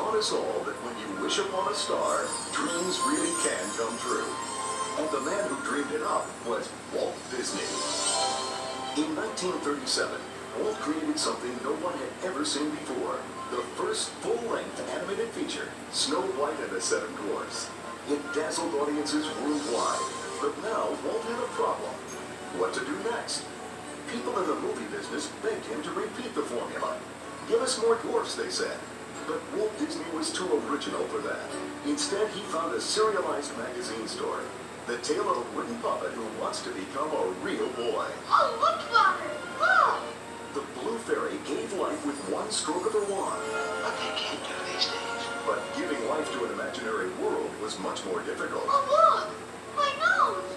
taught us all that when you wish upon a star, dreams really can come true. And the man who dreamed it up was Walt Disney. In 1937, Walt created something no one had ever seen before. The first full-length animated feature, Snow White and the Seven Dwarfs. It dazzled audiences worldwide. But now Walt had a problem. What to do next? People in the movie business begged him to repeat the formula. Give us more dwarfs, they said. But Walt Disney was too original for that. Instead, he found a serialized magazine story. The tale of a wooden puppet who wants to become a real boy. Oh, look, Father! Look! The Blue Fairy gave life with one stroke of her wand. What they can't do these days. But giving life to an imaginary world was much more difficult. Oh, look! My nose!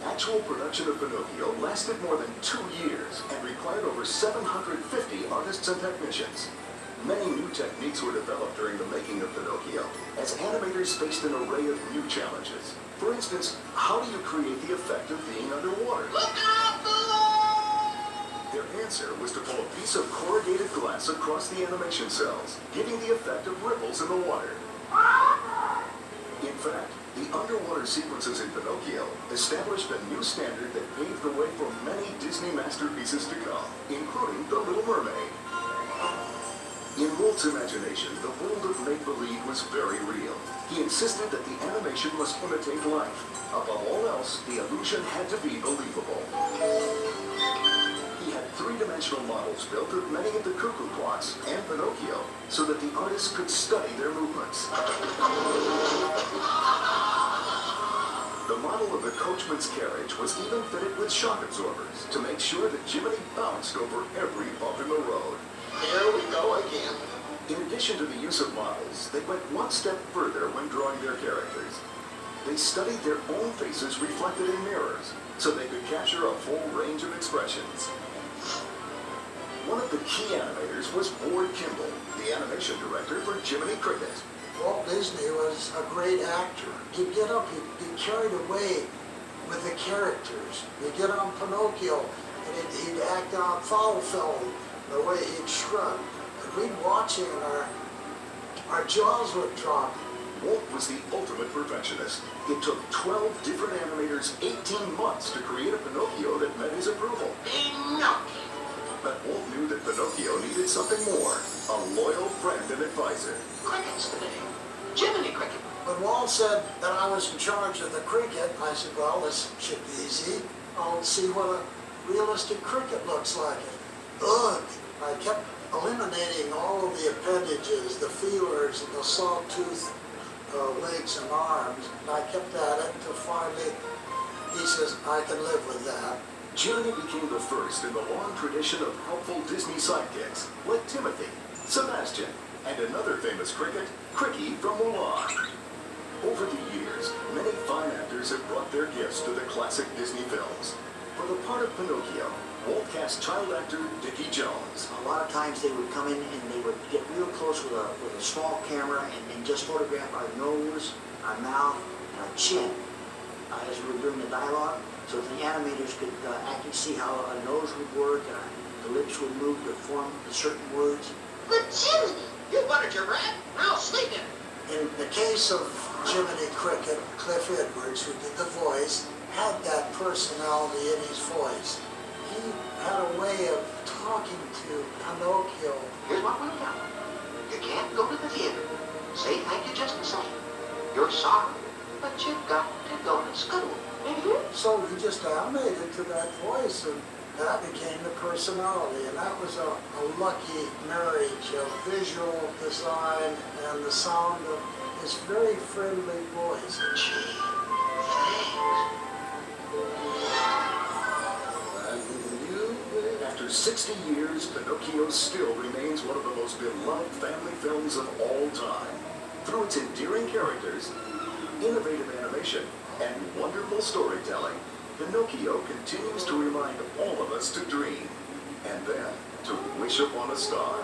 Actual production of Pinocchio lasted more than 2 years and required over 750 artists and technicians. Many new techniques were developed during the making of Pinocchio, as animators faced an array of new challenges. For instance, how do you create the effect of being underwater? Look out below! Their answer was to pull a piece of corrugated glass across the animation cells, giving the effect of ripples in the water. In fact, the underwater sequences in Pinocchio established a new standard that paved the way for many Disney masterpieces to come, including The Little Mermaid. In Walt's imagination, the world of make-believe was very real. He insisted that the animation must imitate life. Above all else, the illusion had to be believable. He had three-dimensional models built of many of the cuckoo clocks and Pinocchio, so that the artists could study their movements. The model of the coachman's carriage was even fitted with shock absorbers to make sure that Jiminy bounced over every bump in the road. Here we go again. In addition to the use of models, they went one step further when drawing their characters. They studied their own faces reflected in mirrors, so they could capture a full range of expressions. One of the key animators was Ward Kimball, the animation director for Jiminy Cricket. Walt Disney was a great actor. He'd get up, he'd be carried away with the characters. He'd get on Pinocchio, and he'd act out foul film, the way he'd shrug. And we'd watch him, and our jaws would drop. Walt was the ultimate perfectionist. It took 12 different animators 18 months to create a Pinocchio that met his approval. Pinocchio. But Walt knew that Pinocchio needed something more, a loyal friend and advisor. Cricket's the name. Jiminy Cricket. When Walt said that I was in charge of the cricket, I said, well, this should be easy. I'll see what a realistic cricket looks like. Ugh! I kept eliminating all of the appendages, the feelers, and the sawtooth legs and arms. And I kept at it until finally he says, I can live with that. Jiminy became the first in the long tradition of helpful Disney sidekicks, like Timothy, Sebastian, and another famous cricket, Cricky from Mulan. Over the years, many fine actors have brought their gifts to the classic Disney films. For the part of Pinocchio, Walt cast child actor Dickie Jones. A lot of times they would come in and they would get real close with a small camera and just photograph our nose, our mouth, and our chin as we were doing the dialogue, so that the animators could actually see how a nose would work and the lips would move to form certain words. But Jiminy! You buttered your bread. Now sleep in it. In the case of Jiminy Cricket, Cliff Edwards, who did the voice, had that personality in his voice. He had a way of talking to Pinocchio. Here's what we'll tell them. You can't go to the theater. Say thank you just the same. You're sorry, but you've got to go to school. So he just animated to that voice, and that became the personality. And that was a lucky marriage of visual design and the sound of his very friendly voice. Gee, thanks. After 60 years, Pinocchio still remains one of the most beloved family films of all time. Through its endearing characters, innovative animation, and wonderful storytelling, Pinocchio continues to remind all of us to dream, and then to wish upon a star.